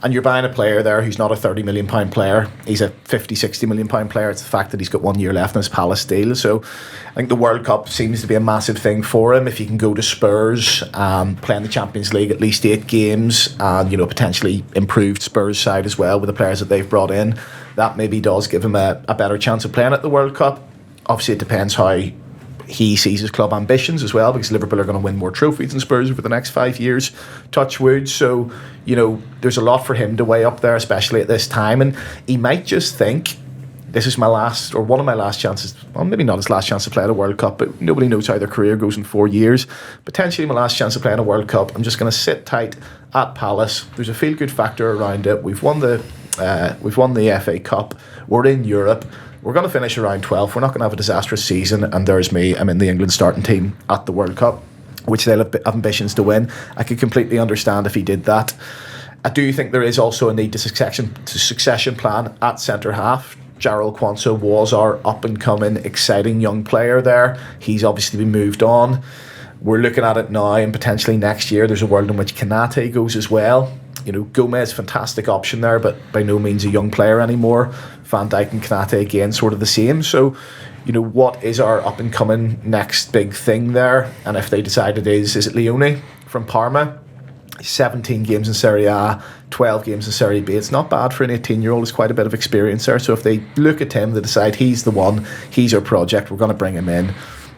and you're buying a player there who's not a £30 million player. He's a £50-60 million player. It's the fact that he's got 1 year left in his Palace deal. So I think the World Cup seems to be a massive thing for him. If he can go to Spurs, play in the Champions League at least 8 games, and potentially improved Spurs side as well with the players that they've brought in, that maybe does give him a better chance of playing at the World Cup. Obviously, it depends how he sees his club ambitions as well, because Liverpool are going to win more trophies than Spurs over the next 5 years, touch wood. So there's a lot for him to weigh up there, especially at this time, and he might just think, this is my last, or one of my last chances, well, maybe not his last chance to play at a World Cup, but nobody knows how their career goes in 4 years. Potentially my last chance to play in a World Cup. I'm just going to sit tight at Palace. There's a feel-good factor around it. We've won the FA Cup. We're in Europe. We're going to finish around 12th. We're not going to have a disastrous season, and there's me. I'm in the England starting team at the World Cup, which they'll have ambitions to win. I could completely understand if he did that. I do think there is also a need to succession plan at centre half. Jarrell Quansah was our up-and-coming, exciting young player there. He's obviously been moved on. We're looking at it now, and potentially next year there's a world in which Konate goes as well. Gomez, fantastic option there, but by no means a young player anymore. Van Dijk and Konate again, sort of the same. So, what is our up-and-coming next big thing there? And if they decide it is it Leone from Parma? 17 games in Serie A, 12 games in Serie B. It's not bad for an 18-year-old. It's quite a bit of experience there. So if they look at him, they decide he's the one, he's our project, we're going to bring him in,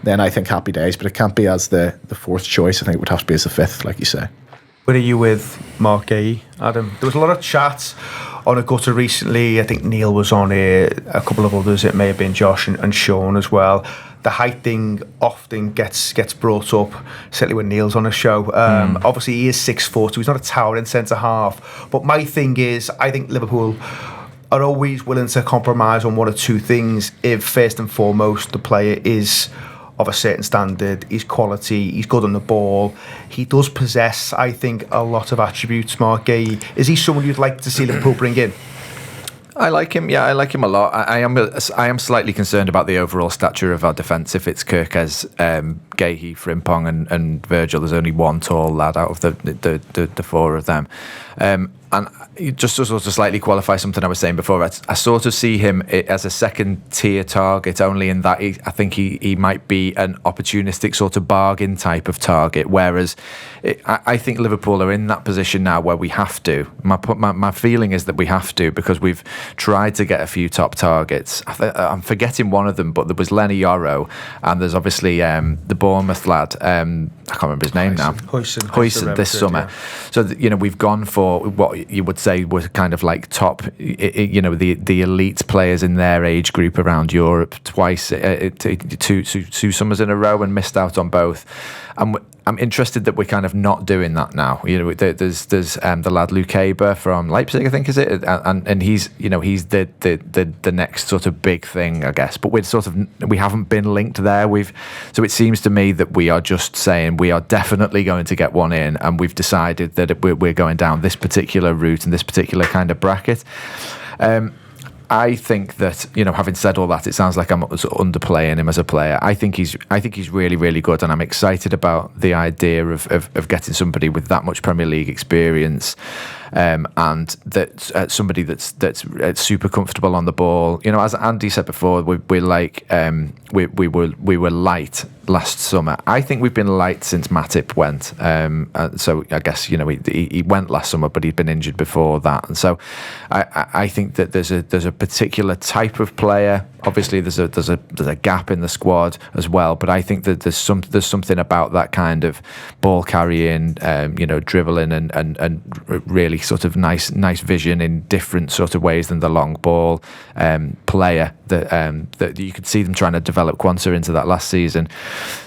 then I think happy days. But it can't be as the fourth choice. I think it would have to be as the fifth, like you say. Where are you with Mark Gay, Adam? There was a lot of chat on a gutter recently. I think Neil was on here, a couple of others. It may have been Josh and Sean as well. The height thing often gets brought up, certainly when Neil's on a show. Obviously, he is 6 foot, so he's not a towering centre half. But my thing is, I think Liverpool are always willing to compromise on one or two things if, first and foremost, the player is of a certain standard, he's quality, he's good on the ball. He does possess, I think, a lot of attributes, Mark Gay. Is he someone you'd like to see Liverpool bring in? I like him. Yeah, I like him a lot. I am slightly concerned about the overall stature of our defence. If it's Kirkes, Gahey, Frimpong, and Virgil, there's only one tall lad out of the four of them. And just to sort of slightly qualify something I was saying before, I sort of see him as a second-tier target, only in that I think he might be an opportunistic sort of bargain type of target, whereas I think Liverpool are in that position now where we have to. My feeling is that we have to, because we've tried to get a few top targets. I'm forgetting one of them, but there was Lenny Yoro, and there's obviously the Bournemouth lad, I can't remember his name now. Huijsen this summer. Yeah. So we've gone for what you would say was kind of like top, the elite players in their age group around Europe twice, two summers in a row, and missed out on both. I'm interested that we're kind of not doing that now. There's the lad Luke Haber from Leipzig, I think, is it? And he's the next sort of big thing, I guess. But we haven't been linked there. So it seems to me that we are just saying we are definitely going to get one in, and we've decided that we're going down this particular route and this particular kind of bracket. I think that, having said all that, it sounds like I'm sort of underplaying him as a player. I think he's really, really good, and I'm excited about the idea of getting somebody with that much Premier League experience, and that somebody that's super comfortable on the ball. As Andy said before, we were light last summer. I think we've been light since Matip went. So I guess he went last summer, but he'd been injured before that, and so I think that there's a particular type of player. Obviously, there's a gap in the squad as well, but I think that there's something about that kind of ball carrying, dribbling and really sort of nice vision in different sort of ways than the long ball player that you could see them trying to develop Quansah into that last season.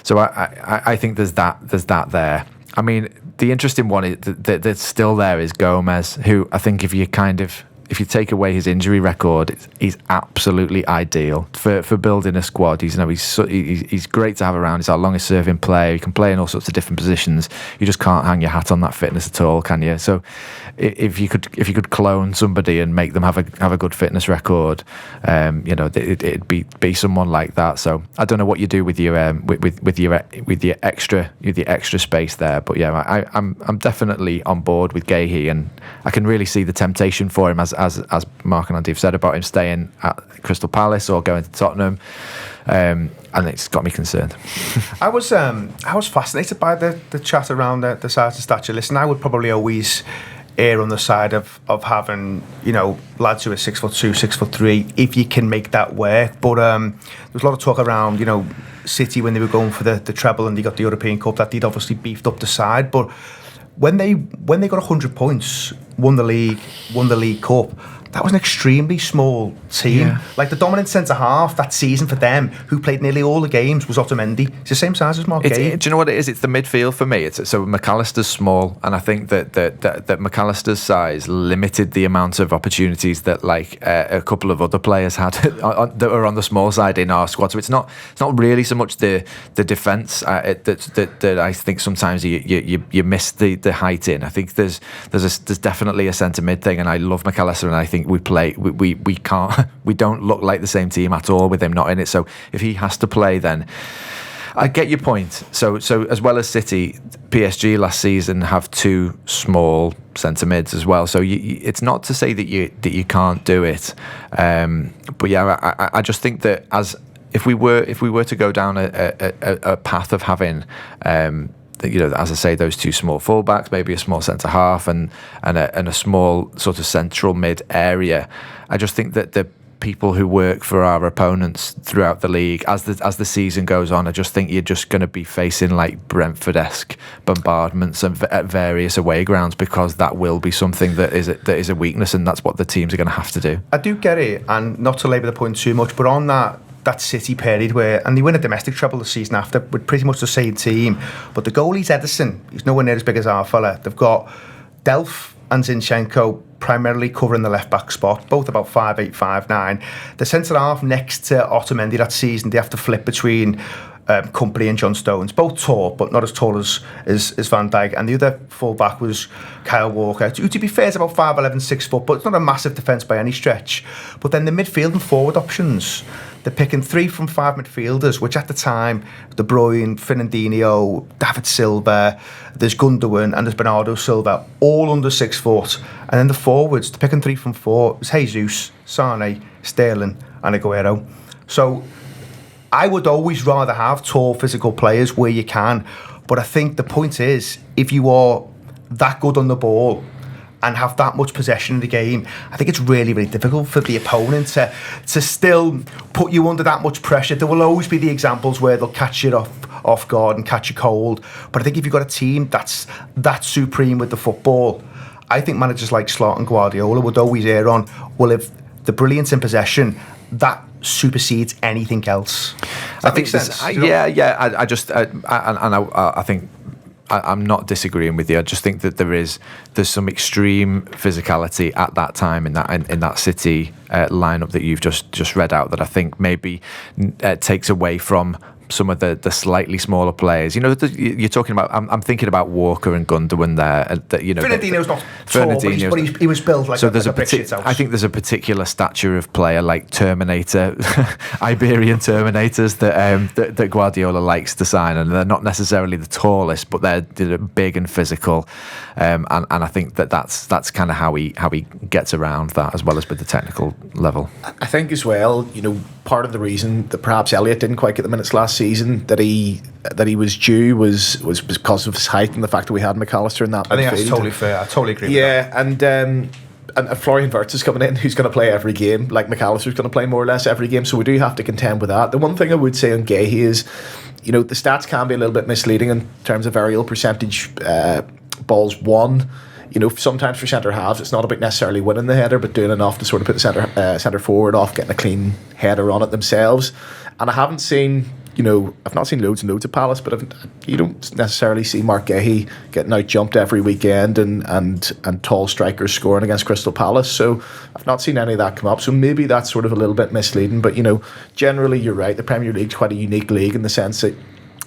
So I think there's that there. I mean, the interesting one that's still there is Gomez, who I think if you kind of if you take away his injury record, he's absolutely ideal for building a squad. He's great to have around. He's our longest serving player. He can play in all sorts of different positions. You just can't hang your hat on that fitness at all, can you? So if you could clone somebody and make them have a good fitness record, it'd be someone like that. So I don't know what you do with your extra space there, but yeah, I'm definitely on board with Gahey, and I can really see the temptation for him, as Mark and Andy have said, about him staying at Crystal Palace or going to Tottenham, and it's got me concerned. I was fascinated by the chat around the size and stature. Listen, I would probably always err on the side of having, lads who are 6'2", 6'3", if you can make that work. But there was a lot of talk around, City when they were going for the treble and they got the European Cup, that they'd obviously beefed up the side. But when they got 100 points, won the League Cup, that was an extremely small team. Yeah. Like the dominant centre half that season for them, who played nearly all the games, was Otamendi. It's the same size as Mark Gahey. Do you know what it is? It's the midfield for me. So McAllister's small, and I think that McAllister's size limited the amount of opportunities that a couple of other players had that were on the small side in our squad. So it's not really so much the defence that I think sometimes you miss the height in. I think there's definitely a centre mid thing, and I love McAllister, and I think we don't look like the same team at all with him not in it. So if he has to play, then I get your point. So as well as City, PSG last season have two small centre mids as well. So it's not to say that you can't do it, but yeah, I just think that if we were to go down a path of having, as I say, those two small fullbacks, maybe a small centre half, and a small sort of central mid area, I just think that the people who work for our opponents throughout the league, as the season goes on, I just think you're just going to be facing like Brentford-esque bombardments at various away grounds, because that will be something that is a weakness, and that's what the teams are going to have to do. I do get it, and not to labour the point too much, but on that City period and they win a domestic treble the season after with pretty much the same team, but the goalie's Ederson. He's nowhere near as big as our fella. They've got Delph and Zinchenko primarily covering the left back spot, both about 5'8", 5'9". The centre half next to Otamendi that season, they have to flip between Kompany and John Stones, both tall, but not as tall as Van Dijk. And the other full-back was Kyle Walker, who, to be fair, is about 5'11", 6 foot, but it's not a massive defence by any stretch. But then the midfield and forward options, they're picking 3 from 5 midfielders, which at the time, De Bruyne, Fernandinho, David Silva, there's Gundogan and there's Bernardo Silva, all under 6 foot. And then the forwards, they're picking 3 from 4, it's Jesus, Sane, Sterling and Aguero. So I would always rather have tall physical players where you can, but I think the point is, if you are that good on the ball and have that much possession in the game, I think it's really, really difficult for the opponent to still put you under that much pressure. There will always be the examples where they'll catch you off guard and catch you cold, but I think if you've got a team that's that supreme with the football, I think managers like Slot and Guardiola would always err on, well, if the brilliance in possession, that supersedes anything else. I think I think I'm not disagreeing with you. I just think that there's some extreme physicality at that time in that City lineup that you've just read out, that I think maybe takes away from some of the slightly smaller players. You're talking about. I'm thinking about Walker and Gundogan there. Fernandinho's not tall, but he was built like a brick shit house. I think there's a particular stature of player like Terminator, Iberian Terminators that Guardiola likes to sign, and they're not necessarily the tallest, but they're big and physical, and I think that's kind of how he gets around that, as well as with the technical level. I think as well, part of the reason that perhaps Elliott didn't quite get the minutes last season that he was due was because of his height and the fact that we had McAllister in that midfield. I think that's totally fair. I totally agree with that. Yeah, and Florian Wirtz is coming in, who's going to play every game, like McAllister's going to play more or less every game, so we do have to contend with that. The one thing I would say on Gahey is, the stats can be a little bit misleading in terms of aerial percentage, balls won. Sometimes for centre halves, it's not about necessarily winning the header, but doing enough to sort of put the centre forward off, getting a clean header on it themselves. And I haven't seen I've not seen loads and loads of Palace, but you don't necessarily see Mark Gahey getting out jumped every weekend and tall strikers scoring against Crystal Palace. So I've not seen any of that come up. So maybe that's sort of a little bit misleading. But generally you're right. The Premier League's quite a unique league in the sense that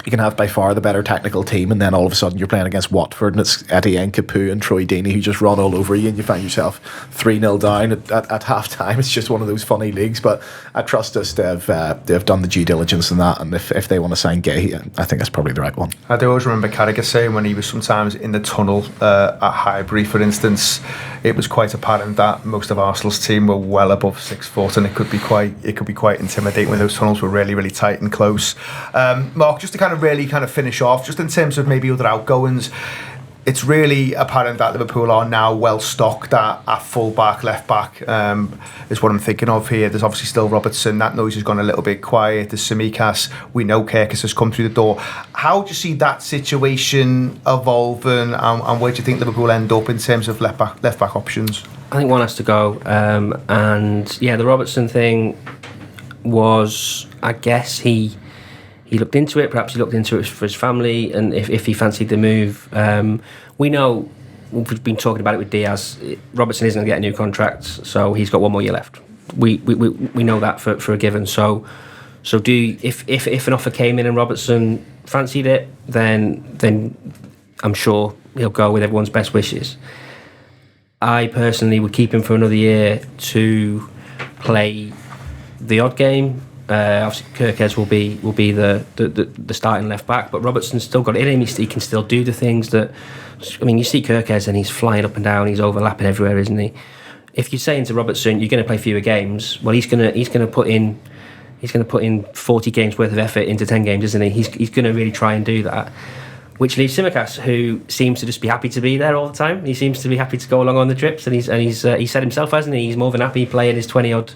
you can have by far the better technical team, and then all of a sudden you're playing against Watford and it's Etienne Capoue and Troy Deeney who just run all over you, and you find yourself 3-0 down at half time. It's just one of those funny leagues, but I trust us they've done the due diligence in that, and if they want to sign Gay, I think that's probably the right one. I do always remember Carragher saying when he was sometimes in the tunnel at Highbury, for instance, it was quite apparent that most of Arsenal's team were well above 6 foot, and it could be quite intimidating when those tunnels were really, really tight and close. Mark, just to kind of finish off, just in terms of maybe other outgoings, it's really apparent that Liverpool are now well stocked at full back, left back, is what I'm thinking of here. There's obviously still Robertson. That noise has gone a little bit quiet. There's Tsimikas. We know Kirkis has come through the door. How do you see that situation evolving, and where do you think Liverpool end up in terms of left back options? I think one has to go, and yeah, the Robertson thing was, I guess he looked into it. Perhaps he looked into it for his family, and if he fancied the move. We know, we've been talking about it with Diaz, Robertson isn't going to get a new contract, so he's got 1 more year left. We know that for a given. So if an offer came in and Robertson fancied it, then I'm sure he'll go with everyone's best wishes. I personally would keep him for another year to play the odd game. Obviously, Kirkes will be the starting left back, but Robertson's still got it in him. He can still do the things that. I mean, you see Kirkes and he's flying up and down. He's overlapping everywhere, isn't he? If you're saying to Robertson, you're going to play fewer games, well, he's going to put in 40 games worth of effort into 10 games, isn't he? He's going to really try and do that. Which leaves Tsimikas, who seems to just be happy to be there all the time. He seems to be happy to go along on the trips, and he said himself, hasn't he? He's more than happy playing his 20 odd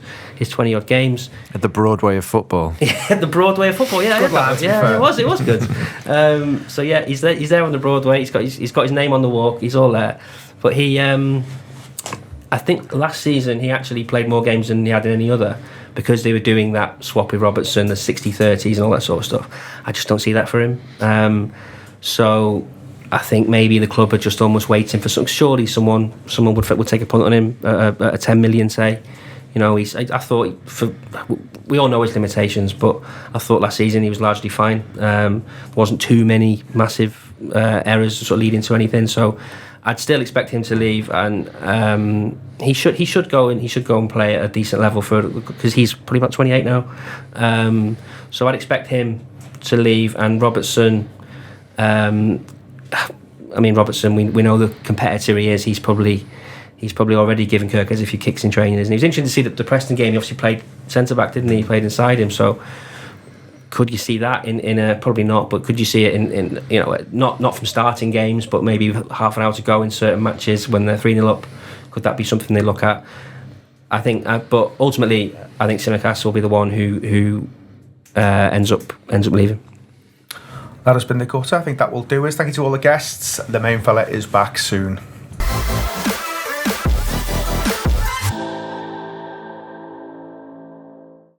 games at the Broadway of football. At the Broadway of football, yeah, good lad, yeah, it was good. So yeah, he's there on the Broadway. He's got his name on the walk. He's all there. But he, I think last season he actually played more games than he had in any other, because they were doing that swap with Robertson, the 60-30s and all that sort of stuff. I just don't see that for him. So I think maybe the club are just almost waiting for something. Surely someone would take a punt on him at a 10 million, say. I thought we all know his limitations, but I thought last season he was largely fine. There wasn't too many massive errors sort of leading to anything. So I'd still expect him to leave, and he should go and play at a decent level because he's probably about 28 now. So I'd expect him to leave, and Robertson. Robertson, we know the competitor he is. He's probably already given Kirkes a few kicks in training, isn't he? It was interesting to see that the Preston game, he obviously played centre back, didn't he? He played inside him. So could you see that in a, probably not, but could you see it in not from starting games, but maybe half an hour to go in certain matches when they're 3-0 up? Could that be something they look at? I think, but ultimately, I think Tsimikas will be the one who ends up leaving. That has been the gutter. I think that will do us. Thank you to all the guests. The main fella is back soon.